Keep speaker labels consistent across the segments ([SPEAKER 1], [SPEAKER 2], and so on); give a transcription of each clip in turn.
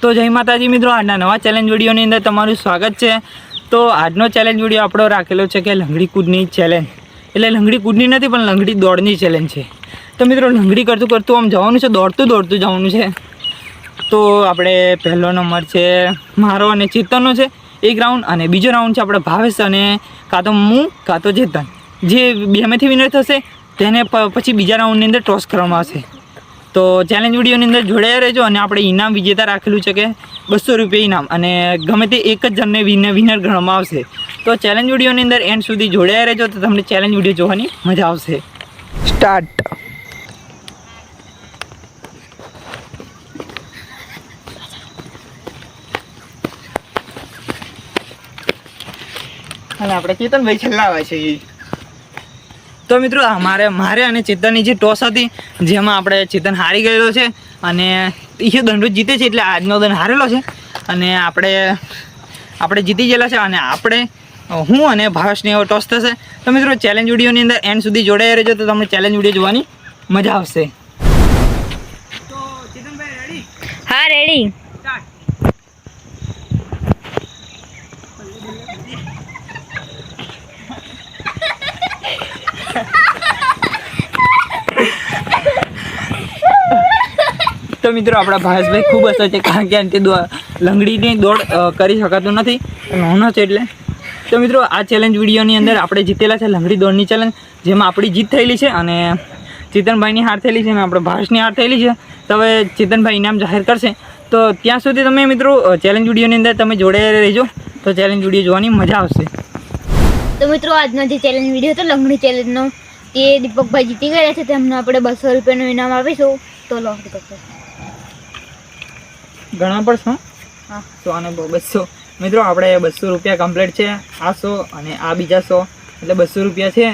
[SPEAKER 1] તો જય માતાજી મિત્રો, આજના નવા ચેલેન્જ વિડીયોની અંદર તમારું સ્વાગત છે। તો આજનો ચેલેન્જ વિડીયો આપણો રાખેલો છે કે લંગડી કૂદની ચેલેન્જ, એટલે લંગડી કૂદની નથી પણ લંગડી દોડની ચેલેન્જ છે। તો મિત્રો લંગડી કરતું કરતું આમ જવાનું છે, દોડતું જવાનું છે। તો આપણે પહેલો નંબર છે મારો અને ચેતનનો છે એક રાઉન્ડ, અને બીજો રાઉન્ડ છે આપણે ભાવેશ અને કાં તો હું કાં તો ચેતન, જે બેમાંથી વિનર થશે તેને પછી બીજા રાઉન્ડની અંદર ટોસ કરવામાં આવશે। તો ચેલેન્જ વિડીયોની અંદર જોડાયા રહેજો, અને આપણે ઇનામ વિજેતા રાખેલું છે કે 200 રૂપિયા ઇનામ, અને ગમે તે એક જ જણને વિનર ગણવામાં આવશે। તો ચેલેન્જ વિડીયોની અંદર એન્ડ સુધી જોડાયા રહેજો, તો તમને ચેલેન્જ વિડીયો જોવાની મજા આવશે। સ્ટાર્ટ। અને આપણે ચેતનભાઈ છેલ્લા આવે છે। તો મિત્રો મારે અને ચેતનની જે ટોસ હતી જેમાં આપણે ચેતન હારી ગયેલો છે, અને એ દંડો જીતે છે, એટલે આજનો દંડ હારેલો છે, અને આપણે જીતી ગયેલા છે, અને હું અને ભાવેશની એવો ટોસ થશે। તો મિત્રો ચેલેન્જ વિડીયોની અંદર એન્ડ સુધી જોડાયા રહેજો, તો તમને ચેલેન્જ વિડીયો જોવાની મજા આવશે। તો ચેતનભાઈ રેડી?
[SPEAKER 2] હા રેડી।
[SPEAKER 1] તો મિત્રો આપણા ભાવેશભાઈ ખૂબ અસર છે, કારણ કે તે લંગડીની દોડ કરી શકાતું નથી, નાનો છે એટલે। તો મિત્રો આ ચેલેન્જ વિડીયોની અંદર આપણે જીતેલા છે લંગડી દોડની ચેલેન્જ, જેમાં આપણી જીત થયેલી છે અને ચેતનભાઈની હાર થયેલી છે, અને આપણે ભાવેશની હાર થયેલી છે। તો હવે ચેતનભાઈ ઇનામ જાહેર કરશે, તો ત્યાં સુધી તમે મિત્રો ચેલેન્જ વિડીયોની અંદર તમે જોડાયા રહેજો, તો ચેલેન્જ વિડીયો જોવાની મજા આવશે।
[SPEAKER 2] તો મિત્રો આજનો જે ચેલેન્જ વિડીયો હતો લંગડી ચેલેન્જનો, તે દીપકભાઈ જીતી ગયા છે, તેમને આપણે 200 રૂપિયાનું ઇનામ આપીશું। તો લો દીપકભાઈ,
[SPEAKER 1] ઘણા પડશે?
[SPEAKER 2] હા
[SPEAKER 1] 100 અને 200 મિત્રો, આપણે 200 રૂપિયા કમ્પ્લીટ છે, આ 100 અને આ બીજા 100, એટલે 200 રૂપિયા છે।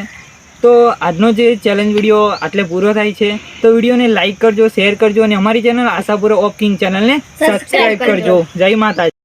[SPEAKER 1] તો આજનો જે ચેલેન્જ વિડીયો આટલે પૂરો થાય છે। તો વિડીયોને લાઇક કરજો, શેર કરજો, અને અમારી ચેનલ આશાપુરા ઓફ કિંગ ચેનલને સબસ્ક્રાઈબ કરજો। જય માતાજી।